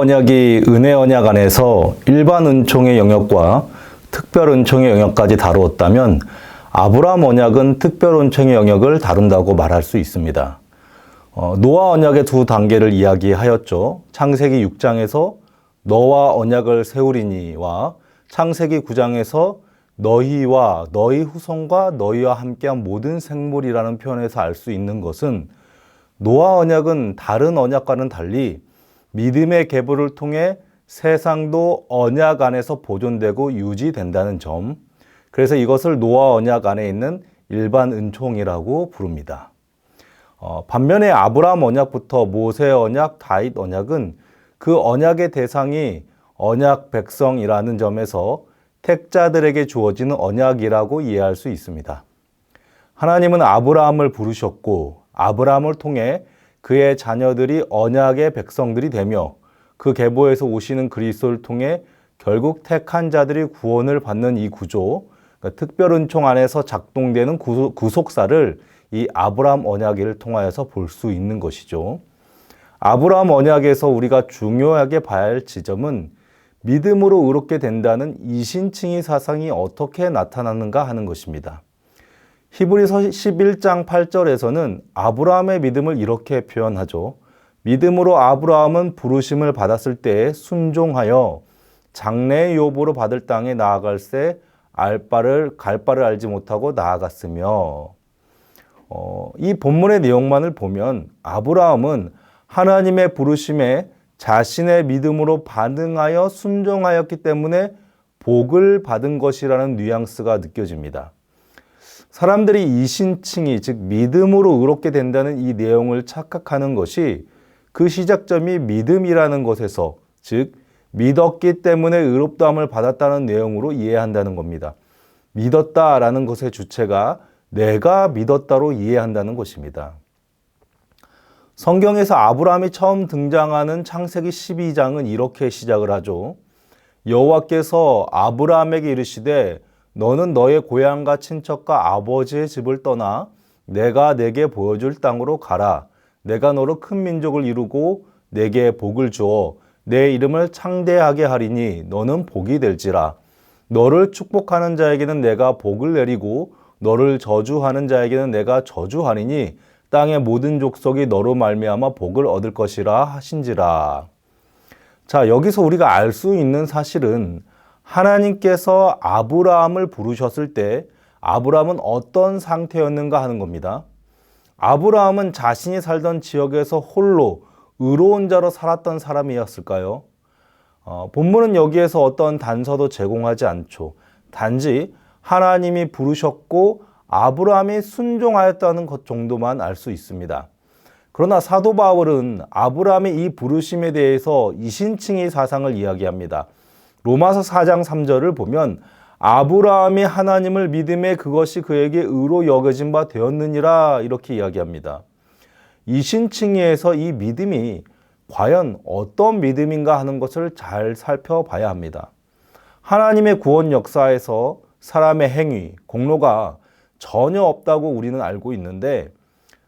언약이 은혜 언약 안에서 일반 은총의 영역과 특별 은총의 영역까지 다루었다면 아브라함 언약은 특별 은총의 영역을 다룬다고 말할 수 있습니다. 노아 언약의 두 단계를 이야기하였죠. 창세기 6장에서 너와 언약을 세우리니와 창세기 9장에서 너희와 너희 후손과 너희와 함께한 모든 생물이라는 표현에서 알 수 있는 것은 노아 언약은 다른 언약과는 달리 믿음의 계보를 통해 세상도 언약 안에서 보존되고 유지된다는 점, 그래서 이것을 노아 언약 안에 있는 일반 은총이라고 부릅니다. 반면에 아브라함 언약부터 모세 언약, 다윗 언약은 그 언약의 대상이 언약 백성이라는 점에서 택자들에게 주어지는 언약이라고 이해할 수 있습니다. 하나님은 아브라함을 부르셨고 아브라함을 통해 그의 자녀들이 언약의 백성들이 되며 그 계보에서 오시는 그리스도를 통해 결국 택한 자들이 구원을 받는 이 구조, 그러니까 특별 은총 안에서 작동되는 구속사를 이 아브라함 언약을 통하여서 볼 수 있는 것이죠. 아브라함 언약에서 우리가 중요하게 봐야 할 지점은 믿음으로 의롭게 된다는 이신칭의 사상이 어떻게 나타나는가 하는 것입니다. 히브리서 11장 8절에서는 아브라함의 믿음을 이렇게 표현하죠. 믿음으로 아브라함은 부르심을 받았을 때에 순종하여 장래의 요보로 받을 땅에 나아갈새 갈 바를 알지 못하고 나아갔으며, 이 본문의 내용만을 보면 아브라함은 하나님의 부르심에 자신의 믿음으로 반응하여 순종하였기 때문에 복을 받은 것이라는 뉘앙스가 느껴집니다. 사람들이 이신칭이, 즉 믿음으로 의롭게 된다는 이 내용을 착각하는 것이 그 시작점이 믿음이라는 것에서, 즉 믿었기 때문에 의롭다함을 받았다는 내용으로 이해한다는 겁니다. 믿었다라는 것의 주체가 내가 믿었다로 이해한다는 것입니다. 성경에서 아브라함이 처음 등장하는 창세기 12장은 이렇게 시작을 하죠. 여호와께서 아브라함에게 이르시되 너는 너의 고향과 친척과 아버지의 집을 떠나 내가 내게 보여줄 땅으로 가라. 내가 너로 큰 민족을 이루고 내게 복을 주어 내 이름을 창대하게 하리니 너는 복이 될지라. 너를 축복하는 자에게는 내가 복을 내리고 너를 저주하는 자에게는 내가 저주하리니 땅의 모든 족속이 너로 말미암아 복을 얻을 것이라 하신지라. 자, 여기서 우리가 알 수 있는 사실은 하나님께서 아브라함을 부르셨을 때 아브라함은 어떤 상태였는가 하는 겁니다. 아브라함은 자신이 살던 지역에서 홀로 의로운 자로 살았던 사람이었을까요? 본문은 여기에서 어떤 단서도 제공하지 않죠. 단지 하나님이 부르셨고 아브라함이 순종하였다는 것 정도만 알 수 있습니다. 그러나 사도 바울은 아브라함의 이 부르심에 대해서 이신칭의 사상을 이야기합니다. 로마서 4장 3절을 보면 아브라함이 하나님을 믿음에 그것이 그에게 의로 여겨진 바 되었느니라 이렇게 이야기합니다. 이신칭의에서 이 믿음이 과연 어떤 믿음인가 하는 것을 잘 살펴봐야 합니다. 하나님의 구원 역사에서 사람의 행위, 공로가 전혀 없다고 우리는 알고 있는데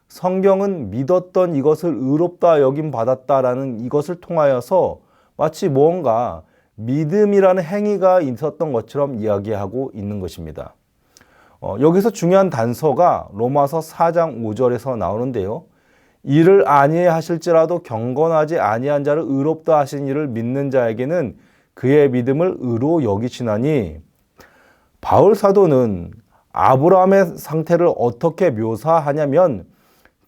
성경은 믿었던 이것을 의롭다 여김 받았다라는 이것을 통하여서 마치 무언가 믿음이라는 행위가 있었던 것처럼 이야기하고 있는 것입니다. 여기서 중요한 단서가 로마서 4장 5절에서 나오는데요. 이를 아니하실지라도 경건하지 아니한 자를 의롭다 하신 이를 믿는 자에게는 그의 믿음을 의로 여기시나니, 바울 사도는 아브라함의 상태를 어떻게 묘사하냐면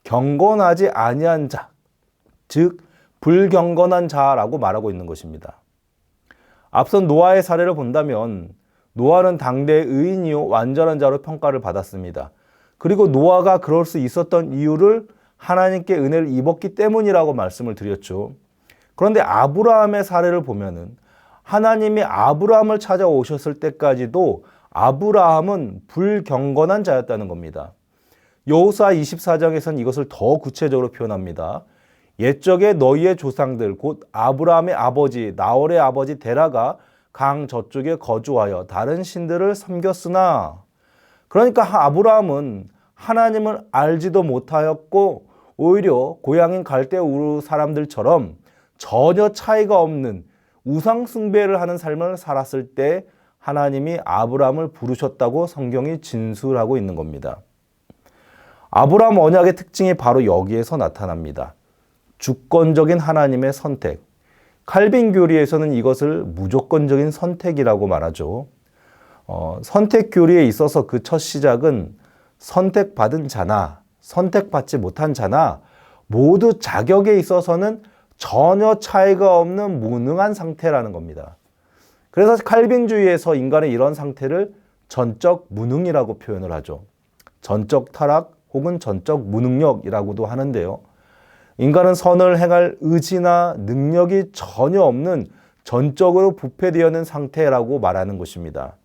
경건하지 아니한 자, 즉 불경건한 자라고 말하고 있는 것입니다. 앞선 노아의 사례를 본다면 노아는 당대의 의인이요 완전한 자로 평가를 받았습니다. 그리고 노아가 그럴 수 있었던 이유를 하나님께 은혜를 입었기 때문이라고 말씀을 드렸죠. 그런데 아브라함의 사례를 보면은 하나님이 아브라함을 찾아오셨을 때까지도 아브라함은 불경건한 자였다는 겁니다. 여호수아 24장에서는 이것을 더 구체적으로 표현합니다. 옛적에 너희의 조상들 곧 아브라함의 아버지 나홀의 아버지 데라가 강 저쪽에 거주하여 다른 신들을 섬겼으나, 그러니까 아브라함은 하나님을 알지도 못하였고 오히려 고향인 갈대 우르 사람들처럼 전혀 차이가 없는 우상 숭배를 하는 삶을 살았을 때 하나님이 아브라함을 부르셨다고 성경이 진술하고 있는 겁니다. 아브라함 언약의 특징이 바로 여기에서 나타납니다. 주권적인 하나님의 선택. 칼빈 교리에서는 이것을 무조건적인 선택이라고 말하죠. 선택 교리에 있어서 그 첫 시작은 선택받은 자나 선택받지 못한 자나 모두 자격에 있어서는 전혀 차이가 없는 무능한 상태라는 겁니다. 그래서 칼빈주의에서 인간의 이런 상태를 전적 무능이라고 표현을 하죠. 전적 타락 혹은 전적 무능력이라고도 하는데요. 인간은 선을 행할 의지나 능력이 전혀 없는 전적으로 부패되어 있는 상태라고 말하는 것입니다.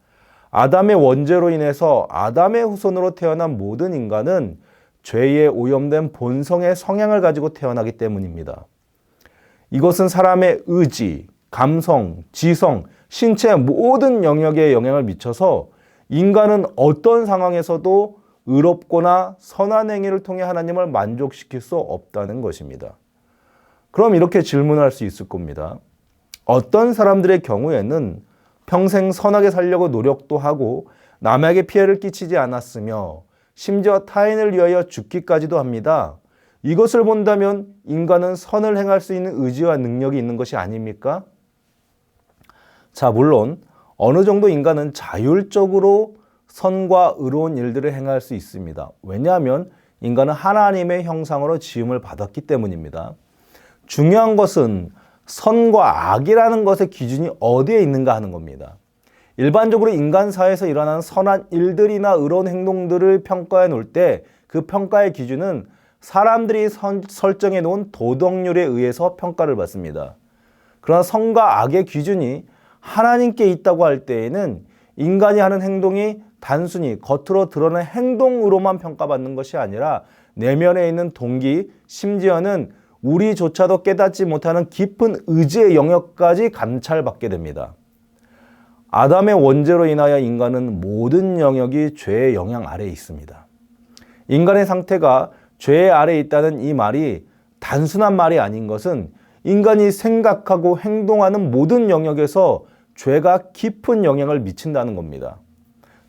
아담의 원죄로 인해서 아담의 후손으로 태어난 모든 인간은 죄에 오염된 본성의 성향을 가지고 태어나기 때문입니다. 이것은 사람의 의지, 감성, 지성, 신체 모든 영역에 영향을 미쳐서 인간은 어떤 상황에서도 의롭거나 선한 행위를 통해 하나님을 만족시킬 수 없다는 것입니다. 그럼 이렇게 질문할 수 있을 겁니다. 어떤 사람들의 경우에는 평생 선하게 살려고 노력도 하고 남에게 피해를 끼치지 않았으며 심지어 타인을 위하여 죽기까지도 합니다. 이것을 본다면 인간은 선을 행할 수 있는 의지와 능력이 있는 것이 아닙니까? 자, 물론 어느 정도 인간은 자율적으로 선과 의로운 일들을 행할 수 있습니다. 왜냐하면 인간은 하나님의 형상으로 지음을 받았기 때문입니다. 중요한 것은 선과 악이라는 것의 기준이 어디에 있는가 하는 겁니다. 일반적으로 인간 사회에서 일어나는 선한 일들이나 의로운 행동들을 평가해 놓을 때 그 평가의 기준은 사람들이 설정해 놓은 도덕률에 의해서 평가를 받습니다. 그러나 선과 악의 기준이 하나님께 있다고 할 때에는 인간이 하는 행동이 단순히 겉으로 드러낸 행동으로만 평가받는 것이 아니라 내면에 있는 동기, 심지어는 우리조차도 깨닫지 못하는 깊은 의지의 영역까지 감찰받게 됩니다. 아담의 원죄로 인하여 인간은 모든 영역이 죄의 영향 아래에 있습니다. 인간의 상태가 죄 아래에 있다는 이 말이 단순한 말이 아닌 것은 인간이 생각하고 행동하는 모든 영역에서 죄가 깊은 영향을 미친다는 겁니다.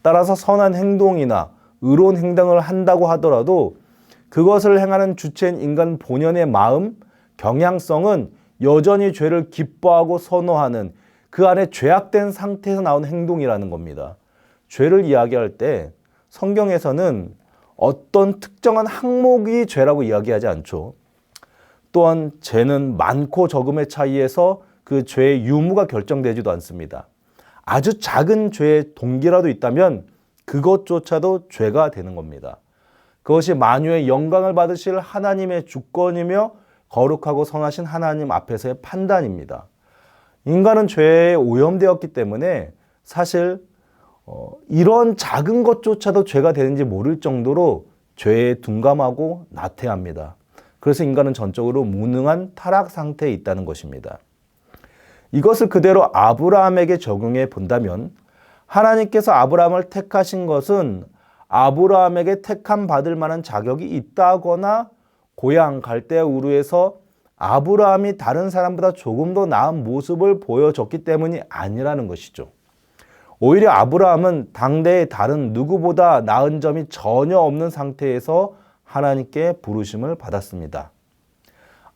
따라서 선한 행동이나 의로운 행동을 한다고 하더라도 그것을 행하는 주체인 인간 본연의 마음, 경향성은 여전히 죄를 기뻐하고 선호하는 그 안에 죄악된 상태에서 나온 행동이라는 겁니다. 죄를 이야기할 때 성경에서는 어떤 특정한 항목이 죄라고 이야기하지 않죠. 또한 죄는 많고 적음의 차이에서 그 죄의 유무가 결정되지도 않습니다. 아주 작은 죄의 동기라도 있다면 그것조차도 죄가 되는 겁니다. 그것이 만유의 영광을 받으실 하나님의 주권이며 거룩하고 선하신 하나님 앞에서의 판단입니다. 인간은 죄에 오염되었기 때문에 사실 이런 작은 것조차도 죄가 되는지 모를 정도로 죄에 둔감하고 나태합니다. 그래서 인간은 전적으로 무능한 타락 상태에 있다는 것입니다. 이것을 그대로 아브라함에게 적용해 본다면 하나님께서 아브라함을 택하신 것은 아브라함에게 택함 받을 만한 자격이 있다거나 고향 갈대아 우르에서 아브라함이 다른 사람보다 조금 더 나은 모습을 보여줬기 때문이 아니라는 것이죠. 오히려 아브라함은 당대의 다른 누구보다 나은 점이 전혀 없는 상태에서 하나님께 부르심을 받았습니다.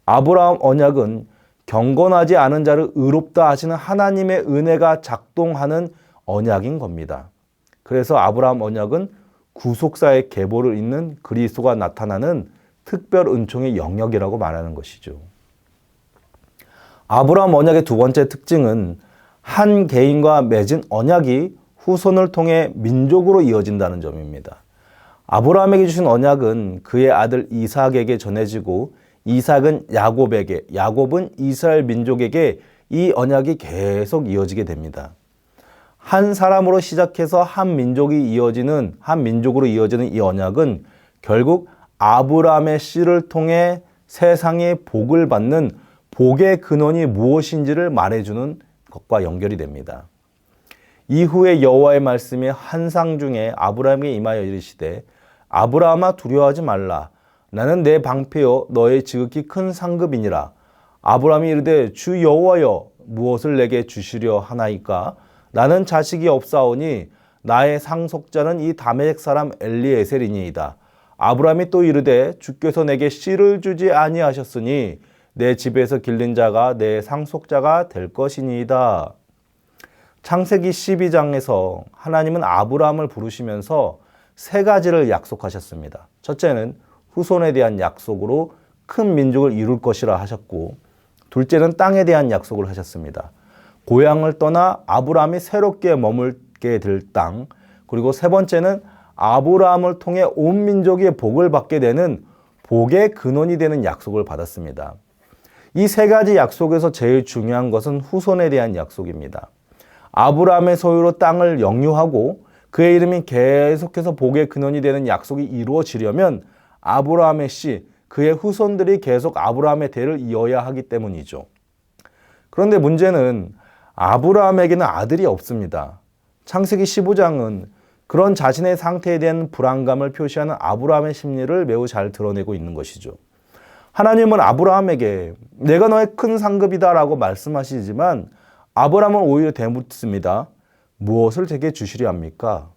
아브라함 언약은 경건하지 않은 자를 의롭다 하시는 하나님의 은혜가 작동하는 언약인 겁니다. 그래서 아브라함 언약은 구속사의 계보를 잇는 그리스도가 나타나는 특별 은총의 영역이라고 말하는 것이죠. 아브라함 언약의 두 번째 특징은 한 개인과 맺은 언약이 후손을 통해 민족으로 이어진다는 점입니다. 아브라함에게 주신 언약은 그의 아들 이삭에게 전해지고 이삭은 야곱에게, 야곱은 이스라엘 민족에게 이 언약이 계속 이어지게 됩니다. 한 사람으로 시작해서 한 민족으로 이어지는 이 언약은 결국 아브라함의 씨를 통해 세상의 복을 받는 복의 근원이 무엇인지를 말해주는 것과 연결이 됩니다. 이후에 여호와의 말씀이 환상 중에 아브라함에게 임하여 이르시되 아브라함아 두려워하지 말라. 나는 내 방패요 너의 지극히 큰 상급이니라. 아브라함이 이르되 주 여호와여 무엇을 내게 주시려 하나이까? 나는 자식이 없사오니 나의 상속자는 이 다메섹 사람 엘리에셀이니이다. 아브라함이 또 이르되 주께서 내게 씨를 주지 아니하셨으니 내 집에서 길른 자가 내 상속자가 될 것이니이다. 창세기 12장에서 하나님은 아브라함을 부르시면서 세 가지를 약속하셨습니다. 첫째는 후손에 대한 약속으로 큰 민족을 이룰 것이라 하셨고, 둘째는 땅에 대한 약속을 하셨습니다. 고향을 떠나 아브라함이 새롭게 머물게 될 땅, 그리고 세 번째는 아브라함을 통해 온 민족이 복을 받게 되는 복의 근원이 되는 약속을 받았습니다. 이 세 가지 약속에서 제일 중요한 것은 후손에 대한 약속입니다. 아브라함의 소유로 땅을 영유하고 그의 이름이 계속해서 복의 근원이 되는 약속이 이루어지려면 아브라함의 씨, 그의 후손들이 계속 아브라함의 대를 이어야 하기 때문이죠. 그런데 문제는 아브라함에게는 아들이 없습니다. 창세기 15장은 그런 자신의 상태에 대한 불안감을 표시하는 아브라함의 심리를 매우 잘 드러내고 있는 것이죠. 하나님은 아브라함에게 내가 너의 큰 상급이다 라고 말씀하시지만 아브라함은 오히려 되묻습니다. 무엇을 제게 주시려 합니까?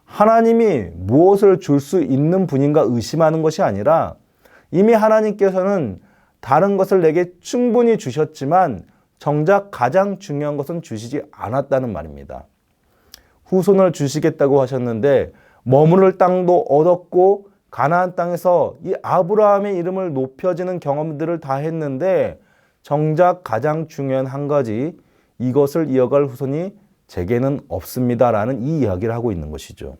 하나님이 무엇을 줄 수 있는 분인가 의심하는 것이 아니라 이미 하나님께서는 다른 것을 내게 충분히 주셨지만 정작 가장 중요한 것은 주시지 않았다는 말입니다. 후손을 주시겠다고 하셨는데 머무를 땅도 얻었고 가나안 땅에서 이 아브라함의 이름을 높여지는 경험들을 다 했는데 정작 가장 중요한 한 가지, 이것을 이어갈 후손이 제게는 없습니다라는 이 이야기를 하고 있는 것이죠.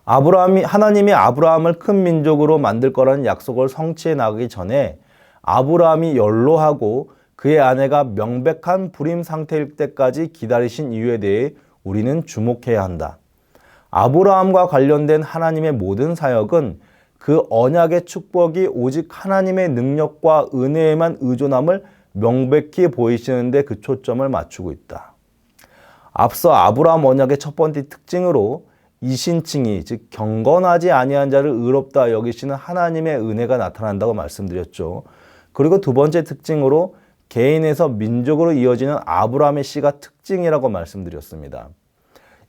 하나님이 아브라함을 큰 민족으로 만들 거라는 약속을 성취해 나가기 전에 아브라함이 연로하고 그의 아내가 명백한 불임 상태일 때까지 기다리신 이유에 대해 우리는 주목해야 한다. 아브라함과 관련된 하나님의 모든 사역은 그 언약의 축복이 오직 하나님의 능력과 은혜에만 의존함을 명백히 보이시는데 그 초점을 맞추고 있다. 앞서 아브라함 언약의 첫 번째 특징으로 이신칭이, 즉 경건하지 아니한 자를 의롭다 여기시는 하나님의 은혜가 나타난다고 말씀드렸죠. 그리고 두 번째 특징으로 개인에서 민족으로 이어지는 아브라함의 씨가 특징이라고 말씀드렸습니다.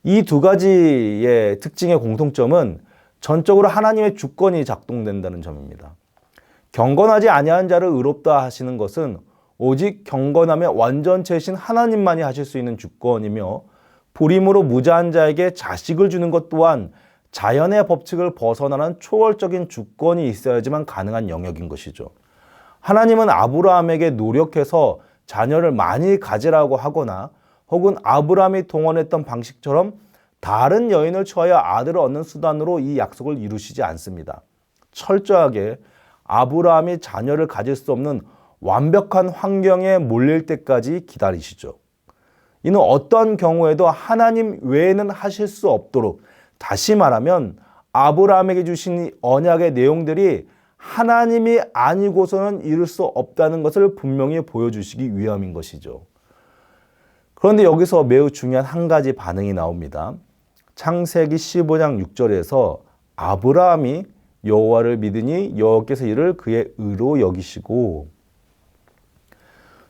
이 두 가지의 특징의 공통점은 전적으로 하나님의 주권이 작동된다는 점입니다. 경건하지 아니한 자를 의롭다 하시는 것은 오직 경건함의 완전체이신 하나님만이 하실 수 있는 주권이며, 불임으로 무자한 자에게 자식을 주는 것 또한 자연의 법칙을 벗어나는 초월적인 주권이 있어야지만 가능한 영역인 것이죠. 하나님은 아브라함에게 노력해서 자녀를 많이 가지라고 하거나 혹은 아브라함이 동원했던 방식처럼 다른 여인을 취하여 아들을 얻는 수단으로 이 약속을 이루시지 않습니다. 철저하게 아브라함이 자녀를 가질 수 없는 완벽한 환경에 몰릴 때까지 기다리시죠. 이는 어떤 경우에도 하나님 외에는 하실 수 없도록, 다시 말하면 아브라함에게 주신 이 언약의 내용들이 하나님이 아니고서는 이룰 수 없다는 것을 분명히 보여주시기 위함인 것이죠. 그런데 여기서 매우 중요한 한 가지 반응이 나옵니다. 창세기 15장 6절에서 아브라함이 여호와를 믿으니 여호와께서 이를 그의 의로 여기시고,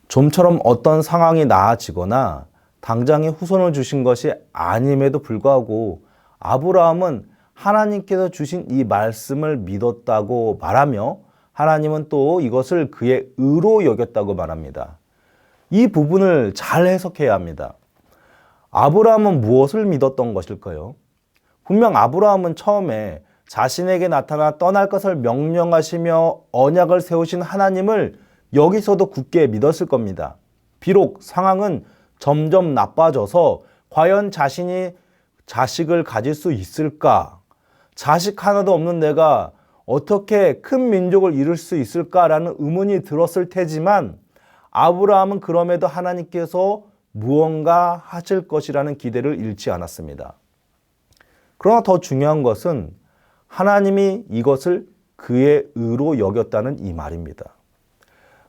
좀처럼 어떤 상황이 나아지거나 당장에 후손을 주신 것이 아님에도 불구하고 아브라함은 하나님께서 주신 이 말씀을 믿었다고 말하며 하나님은 또 이것을 그의 의로 여겼다고 말합니다. 이 부분을 잘 해석해야 합니다. 아브라함은 무엇을 믿었던 것일까요? 분명 아브라함은 처음에 자신에게 나타나 떠날 것을 명령하시며 언약을 세우신 하나님을 여기서도 굳게 믿었을 겁니다. 비록 상황은 점점 나빠져서 과연 자신이 자식을 가질 수 있을까? 자식 하나도 없는 내가 어떻게 큰 민족을 이룰 수 있을까라는 의문이 들었을 테지만 아브라함은 그럼에도 하나님께서 무언가 하실 것이라는 기대를 잃지 않았습니다. 그러나 더 중요한 것은 하나님이 이것을 그의 의로 여겼다는 이 말입니다.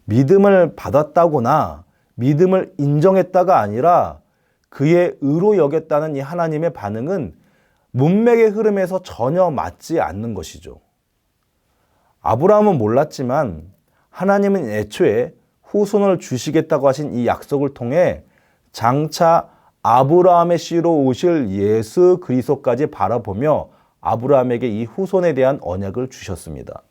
믿음을 받았다거나 믿음을 인정했다가 아니라 그의 의로 여겼다는 이 하나님의 반응은 문맥의 흐름에서 전혀 맞지 않는 것이죠. 아브라함은 몰랐지만 하나님은 애초에 후손을 주시겠다고 하신 이 약속을 통해 장차 아브라함의 씨로 오실 예수 그리스도까지 바라보며 아브라함에게 이 후손에 대한 언약을 주셨습니다.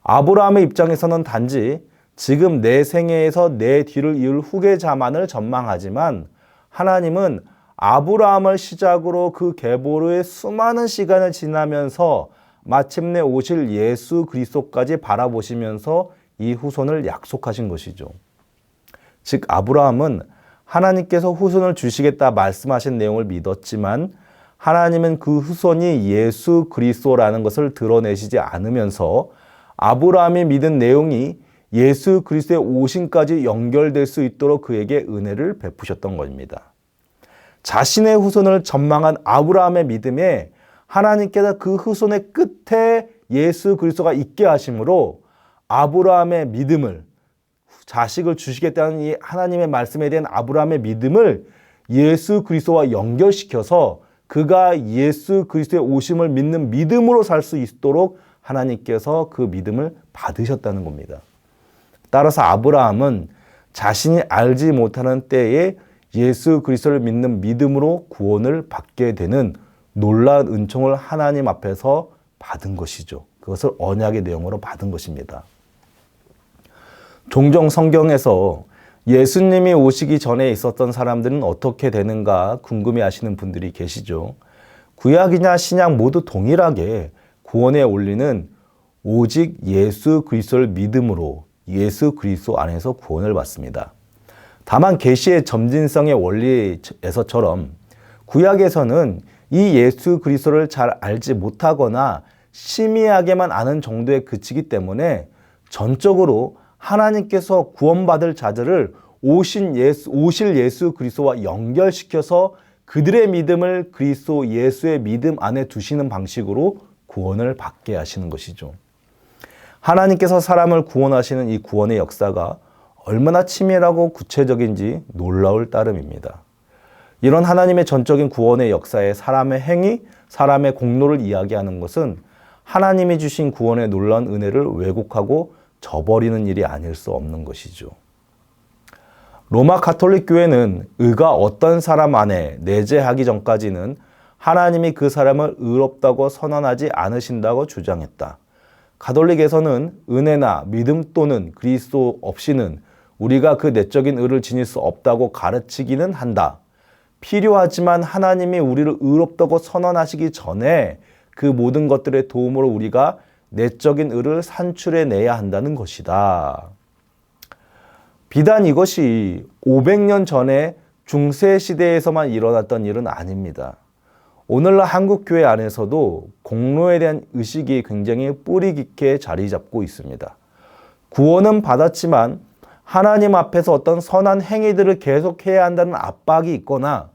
아브라함의 입장에서는 단지 지금 내 생애에서 내 뒤를 이을 후계자만을 전망하지만 하나님은 아브라함을 시작으로 그 계보로의 수많은 시간을 지나면서 마침내 오실 예수 그리스도까지 바라보시면서 이 후손을 약속하신 것이죠. 즉 아브라함은 하나님께서 후손을 주시겠다 말씀하신 내용을 믿었지만 하나님은 그 후손이 예수 그리스도라는 것을 드러내시지 않으면서 아브라함이 믿은 내용이 예수 그리스도의 오심까지 연결될 수 있도록 그에게 은혜를 베푸셨던 것입니다. 자신의 후손을 전망한 아브라함의 믿음에 하나님께서 그 후손의 끝에 예수 그리스도가 있게 하심으로 아브라함의 믿음을, 자식을 주시겠다는 이 하나님의 말씀에 대한 아브라함의 믿음을 예수 그리스도와 연결시켜서 그가 예수 그리스도의 오심을 믿는 믿음으로 살 수 있도록 하나님께서 그 믿음을 받으셨다는 겁니다. 따라서 아브라함은 자신이 알지 못하는 때에 예수 그리스도를 믿는 믿음으로 구원을 받게 되는 놀라운 은총을 하나님 앞에서 받은 것이죠. 그것을 언약의 내용으로 받은 것입니다. 종종 성경에서 예수님이 오시기 전에 있었던 사람들은 어떻게 되는가 궁금해하시는 분들이 계시죠. 구약이냐 신약 모두 동일하게 구원에 올리는 오직 예수 그리스도를 믿음으로 예수 그리스도 안에서 구원을 받습니다. 다만 계시의 점진성의 원리에서처럼 구약에서는 이 예수 그리스도를 잘 알지 못하거나 심의하게만 아는 정도에 그치기 때문에 전적으로 하나님께서 구원받을 자들을 오실 예수 그리스도와 연결시켜서 그들의 믿음을 그리스도 예수의 믿음 안에 두시는 방식으로 구원을 받게 하시는 것이죠. 하나님께서 사람을 구원하시는 이 구원의 역사가 얼마나 치밀하고 구체적인지 놀라울 따름입니다. 이런 하나님의 전적인 구원의 역사에 사람의 행위, 사람의 공로를 이야기하는 것은 하나님이 주신 구원의 놀라운 은혜를 왜곡하고 저버리는 일이 아닐 수 없는 것이죠. 로마 가톨릭 교회는 의가 어떤 사람 안에 내재하기 전까지는 하나님이 그 사람을 의롭다고 선언하지 않으신다고 주장했다. 가톨릭에서는 은혜나 믿음 또는 그리스도 없이는 우리가 그 내적인 의를 지닐 수 없다고 가르치기는 한다. 필요하지만 하나님이 우리를 의롭다고 선언하시기 전에 그 모든 것들의 도움으로 우리가 내적인 의를 산출해내야 한다는 것이다. 비단 이것이 500년 전에 중세시대에서만 일어났던 일은 아닙니다. 오늘날 한국교회 안에서도 공로에 대한 의식이 굉장히 뿌리 깊게 자리 잡고 있습니다. 구원은 받았지만 하나님 앞에서 어떤 선한 행위들을 계속해야 한다는 압박이 있거나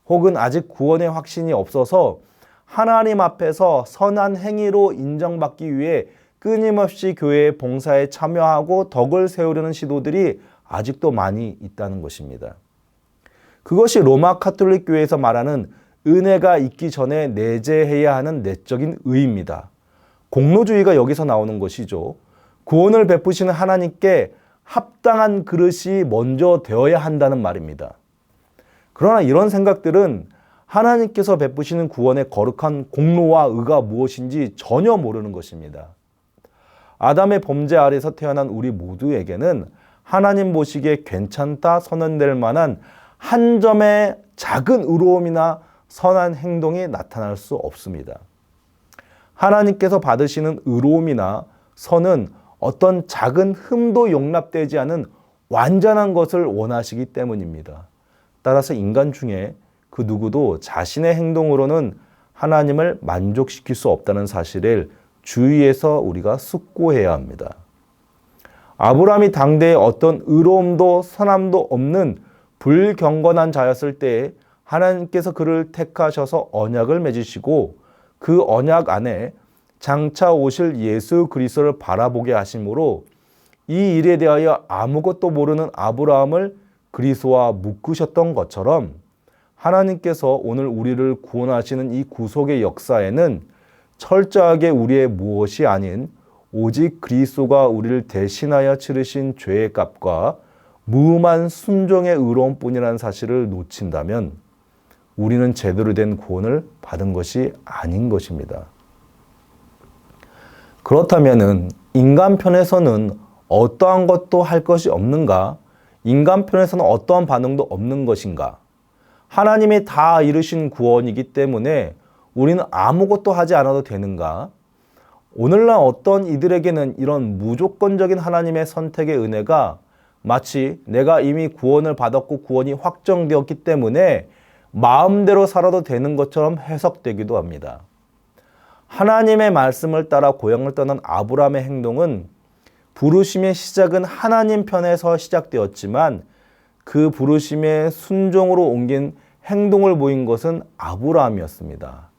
혹은 아직 구원의 확신이 없어서 하나님 앞에서 선한 행위로 인정받기 위해 끊임없이 교회의 봉사에 참여하고 덕을 세우려는 시도들이 아직도 많이 있다는 것입니다. 그것이 로마 가톨릭 교회에서 말하는 은혜가 있기 전에 내재해야 하는 내적인 의입니다. 공로주의가 여기서 나오는 것이죠. 구원을 베푸시는 하나님께 합당한 그릇이 먼저 되어야 한다는 말입니다. 그러나 이런 생각들은 하나님께서 베푸시는 구원의 거룩한 공로와 의가 무엇인지 전혀 모르는 것입니다. 아담의 범죄 아래서 태어난 우리 모두에게는 하나님 보시기에 괜찮다 선언될 만한 한 점의 작은 의로움이나 선한 행동이 나타날 수 없습니다. 하나님께서 받으시는 의로움이나 선은 어떤 작은 흠도 용납되지 않은 완전한 것을 원하시기 때문입니다. 따라서 인간 중에 그 누구도 자신의 행동으로는 하나님을 만족시킬 수 없다는 사실을 주의해서 우리가 숙고해야 합니다. 아브라함이 당대에 어떤 의로움도 선함도 없는 불경건한 자였을 때에 하나님께서 그를 택하셔서 언약을 맺으시고 그 언약 안에 장차 오실 예수 그리스도를 바라보게 하심으로 이 일에 대하여 아무것도 모르는 아브라함을 그리스도와 묶으셨던 것처럼 하나님께서 오늘 우리를 구원하시는 이 구속의 역사에는 철저하게 우리의 무엇이 아닌 오직 그리스도가 우리를 대신하여 치르신 죄의 값과 무음한 순종의 의로움뿐이라는 사실을 놓친다면 우리는 제대로 된 구원을 받은 것이 아닌 것입니다. 그렇다면 인간 편에서는 어떠한 것도 할 것이 없는가? 인간 편에서는 어떠한 반응도 없는 것인가? 하나님이 다 이루신 구원이기 때문에 우리는 아무것도 하지 않아도 되는가? 오늘날 어떤 이들에게는 이런 무조건적인 하나님의 선택의 은혜가 마치 내가 이미 구원을 받았고 구원이 확정되었기 때문에 마음대로 살아도 되는 것처럼 해석되기도 합니다. 하나님의 말씀을 따라 고향을 떠난 아브라함의 행동은 부르심의 시작은 하나님 편에서 시작되었지만 그 부르심의 순종으로 옮긴 행동을 보인 것은 아브라함이었습니다.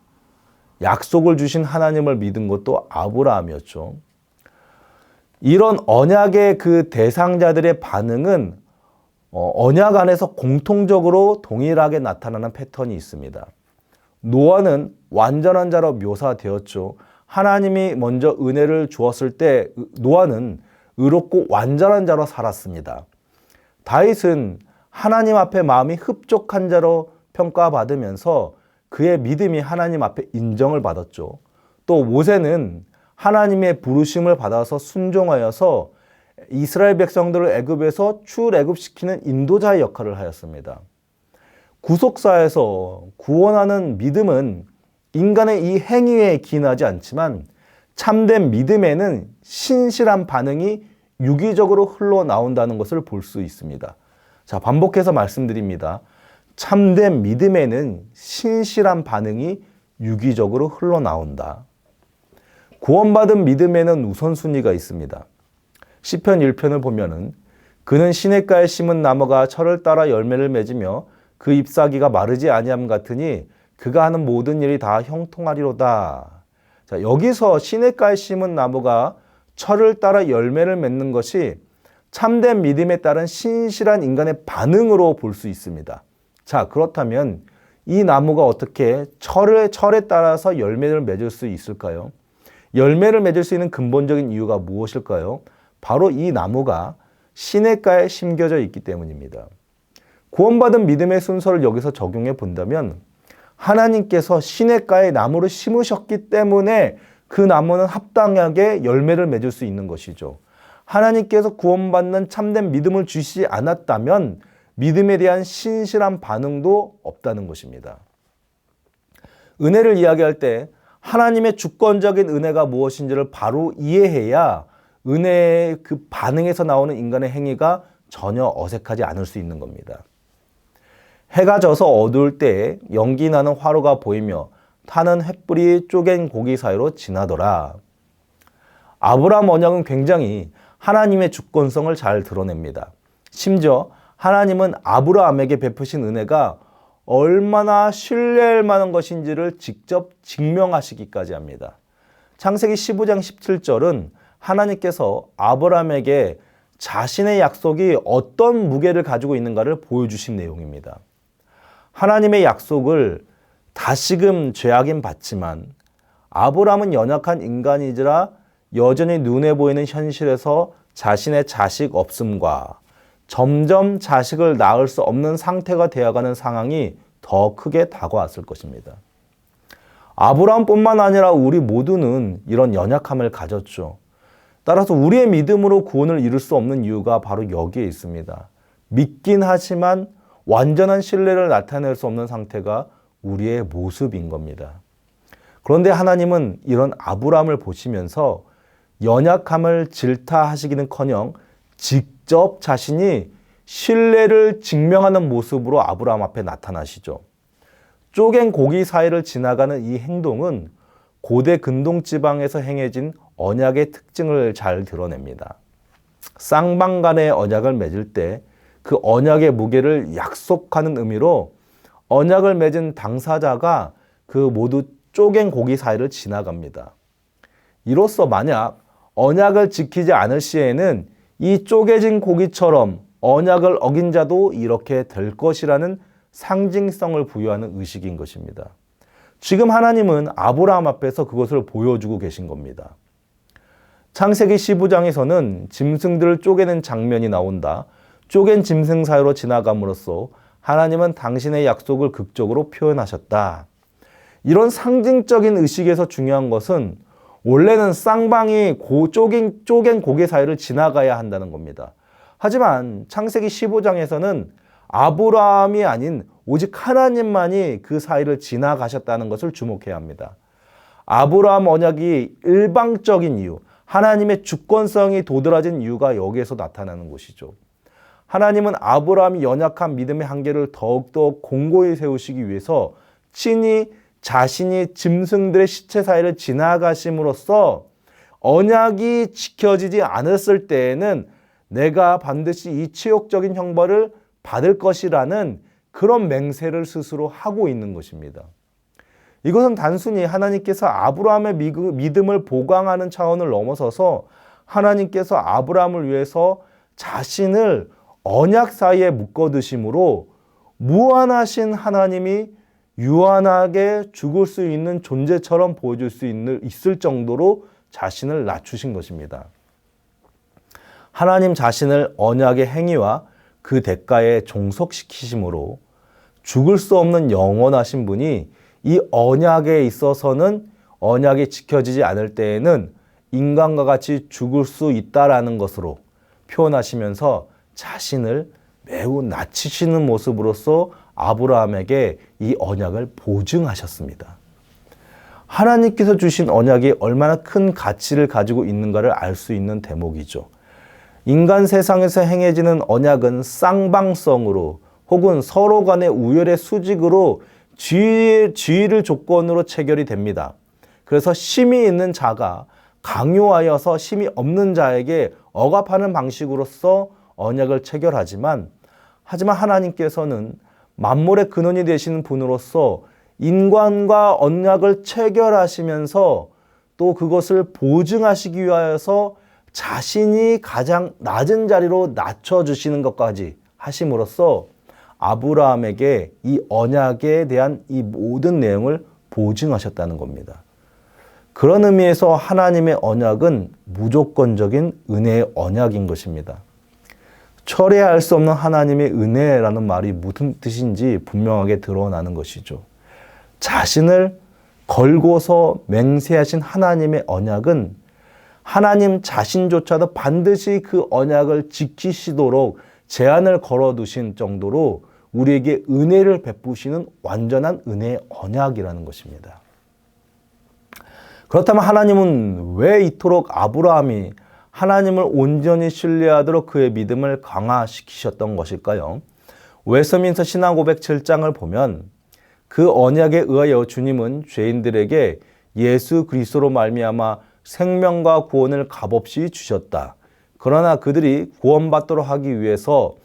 약속을 주신 하나님을 믿은 것도 아브라함이었죠. 이런 언약의 그 대상자들의 반응은 언약 안에서 공통적으로 동일하게 나타나는 패턴이 있습니다. 노아는 완전한 자로 묘사되었죠. 하나님이 먼저 은혜를 주었을 때 노아는 의롭고 완전한 자로 살았습니다. 다윗은 하나님 앞에 마음이 흡족한 자로 평가받으면서 그의 믿음이 하나님 앞에 인정을 받았죠. 또 모세는 하나님의 부르심을 받아서 순종하여서 이스라엘 백성들을 애굽에서 출애굽시키는 인도자의 역할을 하였습니다. 구속사에서 구원하는 믿음은 인간의 이 행위에 기인하지 않지만 참된 믿음에는 신실한 반응이 유기적으로 흘러나온다는 것을 볼 수 있습니다. 자, 반복해서 말씀드립니다. 참된 믿음에는 신실한 반응이 유기적으로 흘러나온다. 구원받은 믿음에는 우선순위가 있습니다. 시편 1편을 보면은 그는 시냇가에 심은 나무가 철을 따라 열매를 맺으며 그 잎사귀가 마르지 아니함 같으니 그가 하는 모든 일이 다 형통하리로다. 자, 여기서 시냇가에 심은 나무가 철을 따라 열매를 맺는 것이 참된 믿음에 따른 신실한 인간의 반응으로 볼 수 있습니다. 자, 그렇다면 이 나무가 어떻게 철에 따라서 열매를 맺을 수 있을까요? 열매를 맺을 수 있는 근본적인 이유가 무엇일까요? 바로 이 나무가 시냇가에 심겨져 있기 때문입니다. 구원받은 믿음의 순서를 여기서 적용해 본다면 하나님께서 시냇가에 나무를 심으셨기 때문에 그 나무는 합당하게 열매를 맺을 수 있는 것이죠. 하나님께서 구원받는 참된 믿음을 주시지 않았다면 믿음에 대한 신실한 반응도 없다는 것입니다. 은혜를 이야기할 때 하나님의 주권적인 은혜가 무엇인지를 바로 이해해야 은혜의 그 반응에서 나오는 인간의 행위가 전혀 어색하지 않을 수 있는 겁니다. 해가 져서 어두울 때 연기 나는 화로가 보이며 타는 횃불이 쪼갠 고기 사이로 지나더라. 아브라함 언약은 굉장히 하나님의 주권성을 잘 드러냅니다. 심지어 하나님은 아브라함에게 베푸신 은혜가 얼마나 신뢰할 만한 것인지를 직접 증명하시기까지 합니다. 창세기 15장 17절은 하나님께서 아브라함에게 자신의 약속이 어떤 무게를 가지고 있는가를 보여주신 내용입니다. 하나님의 약속을 다시금 죄악인 받지만 아브라함은 연약한 인간이지라 여전히 눈에 보이는 현실에서 자신의 자식 없음과 점점 자식을 낳을 수 없는 상태가 되어가는 상황이 더 크게 다가왔을 것입니다. 아브라함뿐만 아니라 우리 모두는 이런 연약함을 가졌죠. 따라서 우리의 믿음으로 구원을 이룰 수 없는 이유가 바로 여기에 있습니다. 믿긴 하지만 완전한 신뢰를 나타낼 수 없는 상태가 우리의 모습인 겁니다. 그런데 하나님은 이런 아브라함을 보시면서 연약함을 질타하시기는커녕 직접 자신이 신뢰를 증명하는 모습으로 아브라함 앞에 나타나시죠. 쪼갠 고기 사이를 지나가는 이 행동은 고대 근동 지방에서 행해진 언약의 특징을 잘 드러냅니다. 쌍방 간의 언약을 맺을 때 그 언약의 무게를 약속하는 의미로 언약을 맺은 당사자가 그 모두 쪼갠 고기 사이를 지나갑니다. 이로써 만약 언약을 지키지 않을 시에는 이 쪼개진 고기처럼 언약을 어긴 자도 이렇게 될 것이라는 상징성을 부여하는 의식인 것입니다. 지금 하나님은 아브라함 앞에서 그것을 보여주고 계신 겁니다. 창세기 15장에서는 짐승들을 쪼개는 장면이 나온다. 쪼갠 짐승 사이로 지나감으로써 하나님은 당신의 약속을 극적으로 표현하셨다. 이런 상징적인 의식에서 중요한 것은 원래는 쌍방이 쪼갠 고개 사이를 지나가야 한다는 겁니다. 하지만 창세기 15장에서는 아브라함이 아닌 오직 하나님만이 그 사이를 지나가셨다는 것을 주목해야 합니다. 아브라함 언약이 일방적인 이유, 하나님의 주권성이 도드라진 이유가 여기에서 나타나는 것이죠. 하나님은 아브라함이 연약한 믿음의 한계를 더욱더 공고히 세우시기 위해서 친히 자신이 짐승들의 시체 사이를 지나가심으로써 언약이 지켜지지 않았을 때에는 내가 반드시 이 치욕적인 형벌을 받을 것이라는 그런 맹세를 스스로 하고 있는 것입니다. 이것은 단순히 하나님께서 아브라함의 믿음을 보강하는 차원을 넘어서서 하나님께서 아브라함을 위해서 자신을 언약 사이에 묶어두심으로 무한하신 하나님이 유한하게 죽을 수 있는 존재처럼 보여줄 수 있을 정도로 자신을 낮추신 것입니다. 하나님 자신을 언약의 행위와 그 대가에 종속시키심으로 죽을 수 없는 영원하신 분이 이 언약에 있어서는 언약이 지켜지지 않을 때에는 인간과 같이 죽을 수 있다라는 것으로 표현하시면서 자신을 매우 낮추시는 모습으로서 아브라함에게 이 언약을 보증하셨습니다. 하나님께서 주신 언약이 얼마나 큰 가치를 가지고 있는가를 알 수 있는 대목이죠. 인간 세상에서 행해지는 언약은 쌍방성으로 혹은 서로 간의 우열의 수직으로 지위를 조건으로 체결이 됩니다. 그래서 심이 있는 자가 강요하여서 심이 없는 자에게 억압하는 방식으로서 언약을 체결하지만 하나님께서는 만물의 근원이 되시는 분으로서 인간과 언약을 체결하시면서 또 그것을 보증하시기 위하여서 자신이 가장 낮은 자리로 낮춰주시는 것까지 하심으로써 아브라함에게 이 언약에 대한 이 모든 내용을 보증하셨다는 겁니다. 그런 의미에서 하나님의 언약은 무조건적인 은혜의 언약인 것입니다. 철회할 수 없는 하나님의 은혜라는 말이 무슨 뜻인지 분명하게 드러나는 것이죠. 자신을 걸고서 맹세하신 하나님의 언약은 하나님 자신조차도 반드시 그 언약을 지키시도록 제한을 걸어두신 정도로 우리에게 은혜를 베푸시는 완전한 은혜의 언약이라는 것입니다. 그렇다면 하나님은 왜 이토록 아브라함이 하나님을 온전히 신뢰하도록 그의 믿음을 강화시키셨던 것일까요? 웨스민스터 신앙고백 7장을 보면 그 언약에 의하여 주님은 죄인들에게 예수 그리스도로 말미암아 생명과 구원을 값없이 주셨다. 그러나 그들이 구원받도록 하기 위해서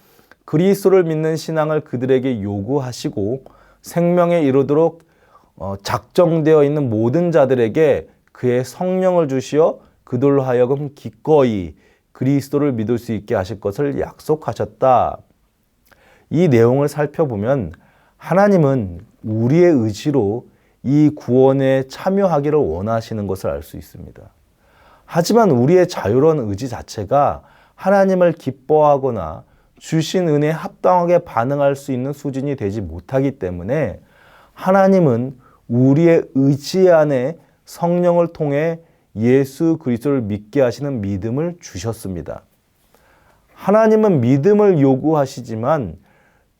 그리스도를 믿는 신앙을 그들에게 요구하시고 생명에 이르도록 작정되어 있는 모든 자들에게 그의 성령을 주시어 그들로 하여금 기꺼이 그리스도를 믿을 수 있게 하실 것을 약속하셨다. 이 내용을 살펴보면 하나님은 우리의 의지로 이 구원에 참여하기를 원하시는 것을 알 수 있습니다. 하지만 우리의 자유로운 의지 자체가 하나님을 기뻐하거나 주신 은혜에 합당하게 반응할 수 있는 수준이 되지 못하기 때문에 하나님은 우리의 의지 안에 성령을 통해 예수 그리스도를 믿게 하시는 믿음을 주셨습니다. 하나님은 믿음을 요구하시지만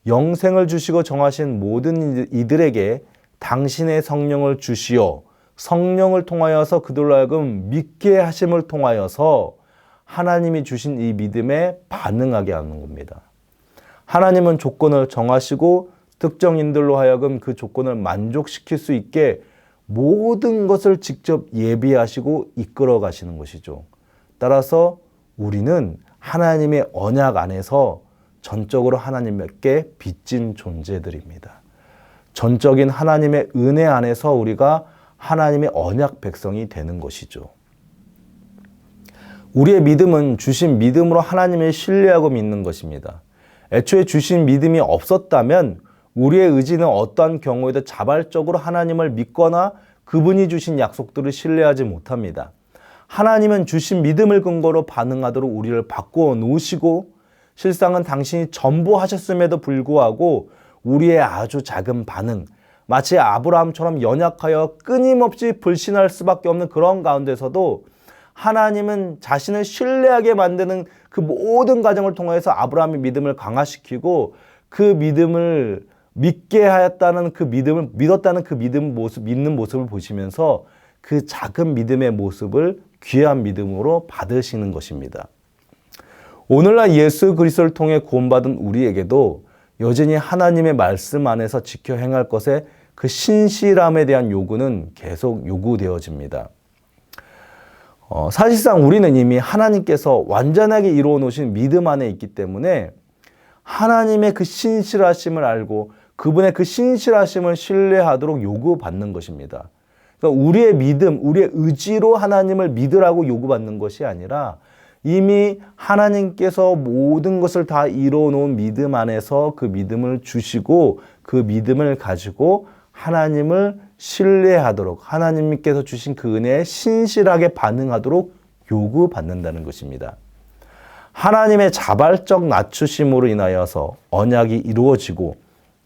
영생을 주시고 정하신 모든 이들에게 당신의 성령을 주시어 성령을 통하여서 그들로 하여금 믿게 하심을 통하여서 하나님이 주신 이 믿음에 반응하게 하는 겁니다. 하나님은 조건을 정하시고 특정인들로 하여금 그 조건을 만족시킬 수 있게 모든 것을 직접 예비하시고 이끌어 가시는 것이죠. 따라서 우리는 하나님의 언약 안에서 전적으로 하나님께 빚진 존재들입니다. 전적인 하나님의 은혜 안에서 우리가 하나님의 언약 백성이 되는 것이죠. 우리의 믿음은 주신 믿음으로 하나님을 신뢰하고 믿는 것입니다. 애초에 주신 믿음이 없었다면 우리의 의지는 어떠한 경우에도 자발적으로 하나님을 믿거나 그분이 주신 약속들을 신뢰하지 못합니다. 하나님은 주신 믿음을 근거로 반응하도록 우리를 바꾸어 놓으시고 실상은 당신이 전부 하셨음에도 불구하고 우리의 아주 작은 반응, 마치 아브라함처럼 연약하여 끊임없이 불신할 수밖에 없는 그런 가운데서도 하나님은 자신을 신뢰하게 만드는 그 모든 과정을 통해서 아브라함의 믿음을 강화시키고 그 믿음을 믿게 하였다는 그 믿음을 믿었다는 그 믿는 모습을 보시면서 그 작은 믿음의 모습을 귀한 믿음으로 받으시는 것입니다. 오늘날 예수 그리스도를 통해 구원받은 우리에게도 여전히 하나님의 말씀 안에서 지켜 행할 것에 그 신실함에 대한 요구는 계속 요구되어집니다. 사실상 우리는 이미 하나님께서 완전하게 이루어 놓으신 믿음 안에 있기 때문에 하나님의 그 신실하심을 알고 그분의 그 신실하심을 신뢰하도록 요구받는 것입니다. 그러니까 우리의 믿음, 우리의 의지로 하나님을 믿으라고 요구받는 것이 아니라 이미 하나님께서 모든 것을 다 이루어 놓은 믿음 안에서 그 믿음을 주시고 그 믿음을 가지고 하나님을 신뢰하도록 하나님께서 주신 그 은혜에 신실하게 반응하도록 요구받는다는 것입니다. 하나님의 자발적 낮추심으로 인하여서 언약이 이루어지고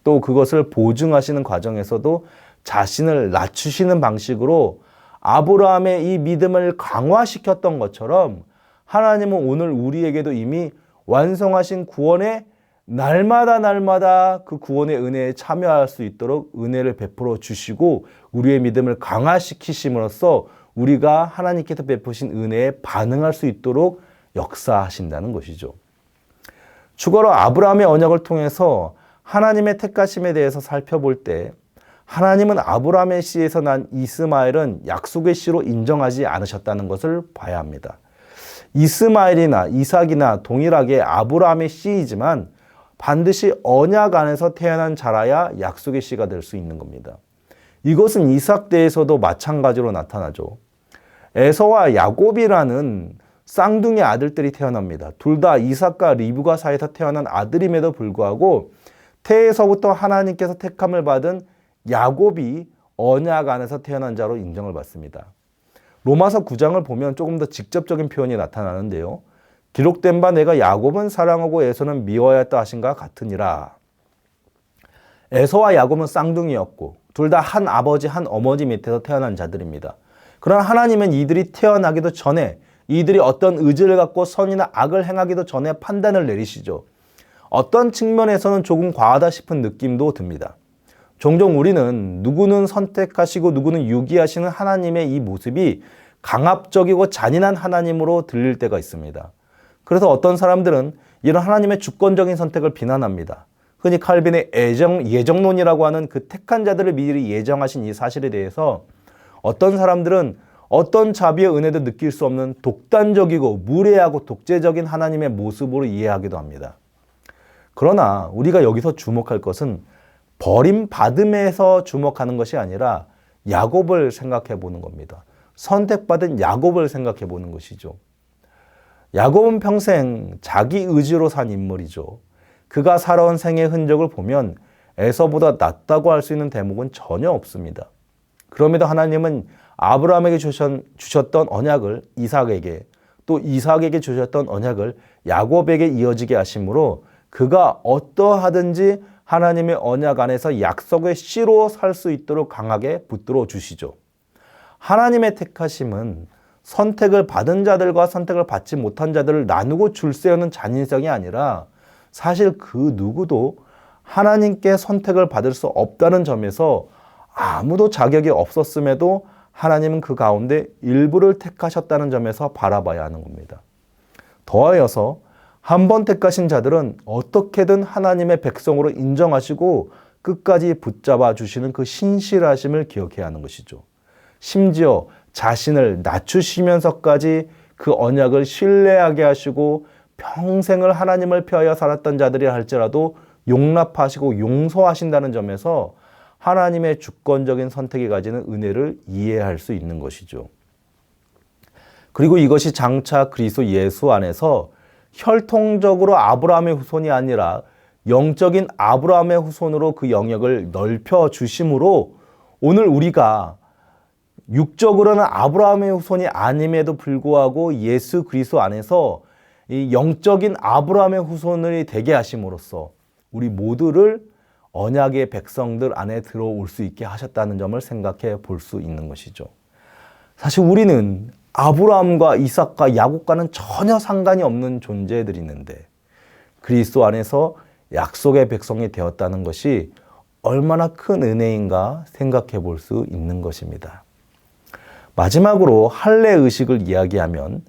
또 그것을 보증하시는 과정에서도 자신을 낮추시는 방식으로 아브라함의 이 믿음을 강화시켰던 것처럼 하나님은 오늘 우리에게도 이미 완성하신 구원의 날마다 그 구원의 은혜에 참여할 수 있도록 은혜를 베풀어 주시고 우리의 믿음을 강화시키심으로써 우리가 하나님께서 베푸신 은혜에 반응할 수 있도록 역사하신다는 것이죠. 추가로 아브라함의 언약을 통해서 하나님의 택하심에 대해서 살펴볼 때 하나님은 아브라함의 씨에서 난 이스마엘은 약속의 씨로 인정하지 않으셨다는 것을 봐야 합니다. 이스마엘이나 이삭이나 동일하게 아브라함의 씨이지만 반드시 언약 안에서 태어난 자라야 약속의 씨가 될 수 있는 겁니다. 이것은 이삭 때에서도 마찬가지로 나타나죠. 에서와 야곱이라는 쌍둥이 아들들이 태어납니다. 둘 다 이삭과 리브가 사이에서 태어난 아들임에도 불구하고 태에서부터 하나님께서 택함을 받은 야곱이 언약 안에서 태어난 자로 인정을 받습니다. 로마서 9장을 보면 조금 더 직접적인 표현이 나타나는데요. 기록된 바 내가 야곱은 사랑하고 에서는 미워야 했다 하신가 같으니라. 에서와 야곱은 쌍둥이였고 둘 다 한 아버지 한 어머니 밑에서 태어난 자들입니다. 그러나 하나님은 이들이 태어나기도 전에 이들이 어떤 의지를 갖고 선이나 악을 행하기도 전에 판단을 내리시죠. 어떤 측면에서는 조금 과하다 싶은 느낌도 듭니다. 종종 우리는 누구는 선택하시고 누구는 유기하시는 하나님의 이 모습이 강압적이고 잔인한 하나님으로 들릴 때가 있습니다. 그래서 어떤 사람들은 이런 하나님의 주권적인 선택을 비난합니다. 흔히 칼빈의 예정론이라고 하는 그 택한 자들을 미리 예정하신 이 사실에 대해서 어떤 사람들은 어떤 자비의 은혜도 느낄 수 없는 독단적이고 무례하고 독재적인 하나님의 모습으로 이해하기도 합니다. 그러나 우리가 여기서 주목할 것은 버림받음에서 주목하는 것이 아니라 야곱을 생각해 보는 겁니다. 선택받은 야곱을 생각해 보는 것이죠. 야곱은 평생 자기 의지로 산 인물이죠. 그가 살아온 생의 흔적을 보면 에서보다 낫다고 할 수 있는 대목은 전혀 없습니다. 그럼에도 하나님은 아브라함에게 주셨던 언약을 이삭에게 또 이삭에게 주셨던 언약을 야곱에게 이어지게 하심으로 그가 어떠하든지 하나님의 언약 안에서 약속의 씨로 살 수 있도록 강하게 붙들어 주시죠. 하나님의 택하심은 선택을 받은 자들과 선택을 받지 못한 자들을 나누고 줄세우는 잔인성이 아니라 사실 그 누구도 하나님께 선택을 받을 수 없다는 점에서 아무도 자격이 없었음에도 하나님은 그 가운데 일부를 택하셨다는 점에서 바라봐야 하는 겁니다. 더하여서 한 번 택하신 자들은 어떻게든 하나님의 백성으로 인정하시고 끝까지 붙잡아 주시는 그 신실하심을 기억해야 하는 것이죠. 심지어 자신을 낮추시면서까지 그 언약을 신뢰하게 하시고 평생을 하나님을 펴하여 살았던 자들이 할지라도 용납하시고 용서하신다는 점에서 하나님의 주권적인 선택이 가지는 은혜를 이해할 수 있는 것이죠. 그리고 이것이 장차 그리스도 예수 안에서 혈통적으로 아브라함의 후손이 아니라 영적인 아브라함의 후손으로 그 영역을 넓혀 주심으로 오늘 우리가 육적으로는 아브라함의 후손이 아님에도 불구하고 예수 그리스도 안에서 이 영적인 아브라함의 후손을 되게 하심으로써 우리 모두를 언약의 백성들 안에 들어올 수 있게 하셨다는 점을 생각해 볼 수 있는 것이죠. 사실 우리는 아브라함과 이삭과 야곱과는 전혀 상관이 없는 존재들이 있는데 그리스도 안에서 약속의 백성이 되었다는 것이 얼마나 큰 은혜인가 생각해 볼 수 있는 것입니다. 마지막으로 할례 의식을 이야기하면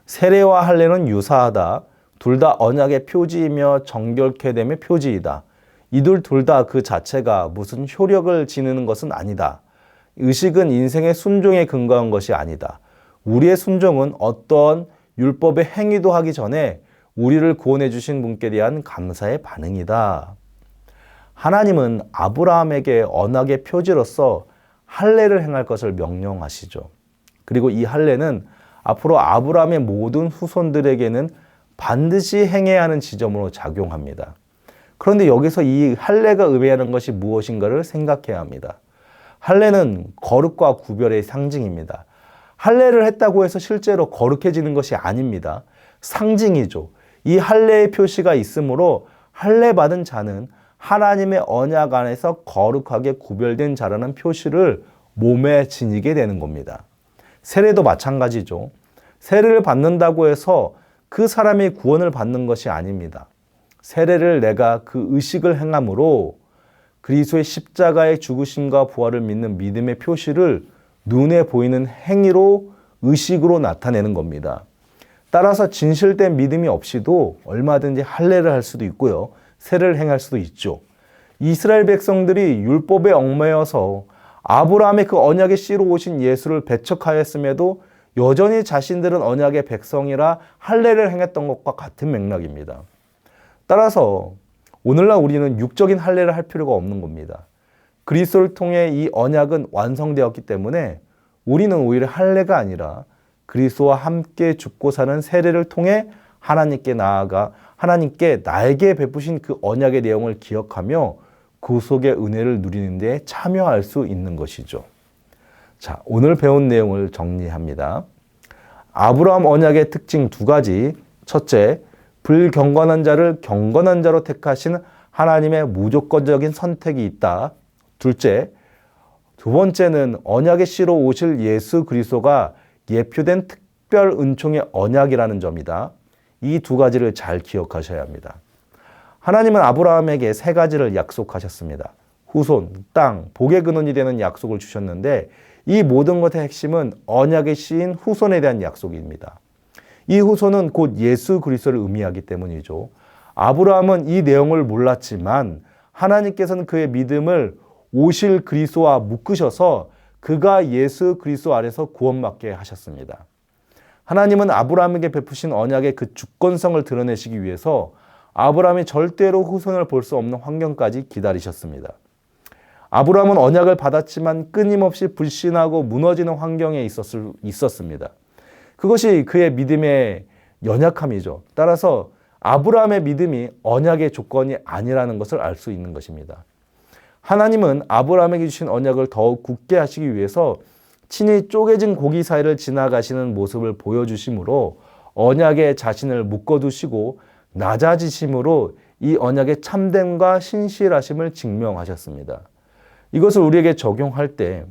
세례와 할례는 유사하다. 둘 다 언약의 표지이며 정결케 됨의 표지이다. 이들 둘 다 그 자체가 무슨 효력을 지니는 것은 아니다. 의식은 인생의 순종에 근거한 것이 아니다. 우리의 순종은 어떤 율법의 행위도 하기 전에 우리를 구원해 주신 분께 대한 감사의 반응이다. 하나님은 아브라함에게 언약의 표지로서 할례를 행할 것을 명령하시죠. 그리고 이 할례는 앞으로 아브라함의 모든 후손들에게는 반드시 행해야 하는 지점으로 작용합니다. 그런데 여기서 이 할례가 의미하는 것이 무엇인가를 생각해야 합니다. 할례는 거룩과 구별의 상징입니다. 할례를 했다고 해서 실제로 거룩해지는 것이 아닙니다. 상징이죠. 이 할례의 표시가 있으므로 할례 받은 자는 하나님의 언약 안에서 거룩하게 구별된 자라는 표시를 몸에 지니게 되는 겁니다. 세례도 마찬가지죠. 세례를 받는다고 해서 그 사람이 구원을 받는 것이 아닙니다. 세례를 내가 그 의식을 행함으로 그리스도의 십자가의 죽으심과 부활을 믿는 믿음의 표시를 눈에 보이는 행위로 의식으로 나타내는 겁니다. 따라서 진실된 믿음이 없이도 얼마든지 할례를 할 수도 있고요. 세례를 행할 수도 있죠. 이스라엘 백성들이 율법에 얽매여서 아브라함의 그 언약의 씨로 오신 예수를 배척하였음에도 여전히 자신들은 언약의 백성이라 할례를 행했던 것과 같은 맥락입니다. 따라서 오늘날 우리는 육적인 할례를 할 필요가 없는 겁니다. 그리스도를 통해 이 언약은 완성되었기 때문에 우리는 오히려 할례가 아니라 그리스도와 함께 죽고 사는 세례를 통해 하나님께 나아가 하나님께 나에게 베푸신 그 언약의 내용을 기억하며 그 속의 은혜를 누리는 데 참여할 수 있는 것이죠. 자, 오늘 배운 내용을 정리합니다. 아브라함 언약의 특징 두 가지. 첫째, 불경건한 자를 경건한 자로 택하신 하나님의 무조건적인 선택이 있다. 둘째, 두 번째는 언약의 씨로 오실 예수 그리스도가 예표된 특별 은총의 언약이라는 점이다. 이 두 가지를 잘 기억하셔야 합니다. 하나님은 아브라함에게 세 가지를 약속하셨습니다. 후손, 땅, 복의 근원이 되는 약속을 주셨는데 이 모든 것의 핵심은 언약의 씨인 후손에 대한 약속입니다. 이 후손은 곧 예수 그리스도를 의미하기 때문이죠. 아브라함은 이 내용을 몰랐지만 하나님께서는 그의 믿음을 오실 그리스도와 묶으셔서 그가 예수 그리스도 안에서 구원받게 하셨습니다. 하나님은 아브라함에게 베푸신 언약의 그 주권성을 드러내시기 위해서 아브라함이 절대로 후손을 볼 수 없는 환경까지 기다리셨습니다. 아브라함은 언약을 받았지만 끊임없이 불신하고 무너지는 환경에 있었습니다. 그것이 그의 믿음의 연약함이죠. 따라서 아브라함의 믿음이 언약의 조건이 아니라는 것을 알 수 있는 것입니다. 하나님은 아브라함에게 주신 언약을 더욱 굳게 하시기 위해서 친히 쪼개진 고기 사이를 지나가시는 모습을 보여주심으로 언약에 자신을 묶어두시고 낮아지심으로 이 언약의 참됨과 신실하심을 증명하셨습니다. 이것을 우리에게 적용할 때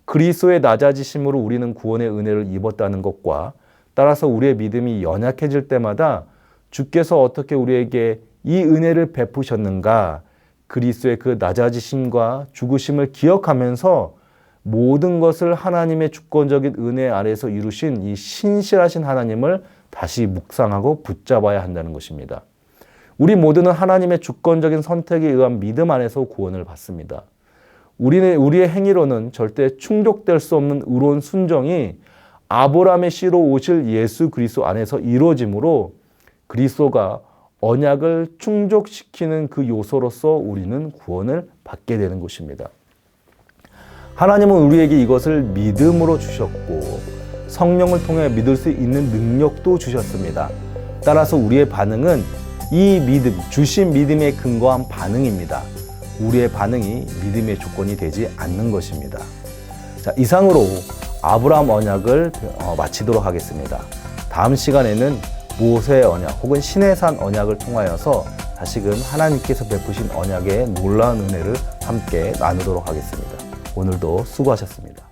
그리스도의 낮아지심으로 우리는 구원의 은혜를 입었다는 것과 따라서 우리의 믿음이 연약해질 때마다 주께서 어떻게 우리에게 이 은혜를 베푸셨는가, 그리스도의 그 낮아지심과 죽으심을 기억하면서 모든 것을 하나님의 주권적인 은혜 아래에서 이루신 이 신실하신 하나님을 다시 묵상하고 붙잡아야 한다는 것입니다. 우리 모두는 하나님의 주권적인 선택에 의한 믿음 안에서 구원을 받습니다. 우리의 행위로는 절대 충족될 수 없는 의로운 순종이 아브라함의 씨로 오실 예수 그리스도 안에서 이루어지므로 그리스도가 언약을 충족시키는 그 요소로서 우리는 구원을 받게 되는 것입니다. 하나님은 우리에게 이것을 믿음으로 주셨고 성령을 통해 믿을 수 있는 능력도 주셨습니다. 따라서 우리의 반응은 이 믿음, 주신 믿음에 근거한 반응입니다. 우리의 반응이 믿음의 조건이 되지 않는 것입니다. 자, 이상으로 아브라함 언약을 마치도록 하겠습니다. 다음 시간에는 모세의 언약 혹은 시내산 언약을 통하여서 다시금 하나님께서 베푸신 언약의 놀라운 은혜를 함께 나누도록 하겠습니다. 오늘도 수고하셨습니다.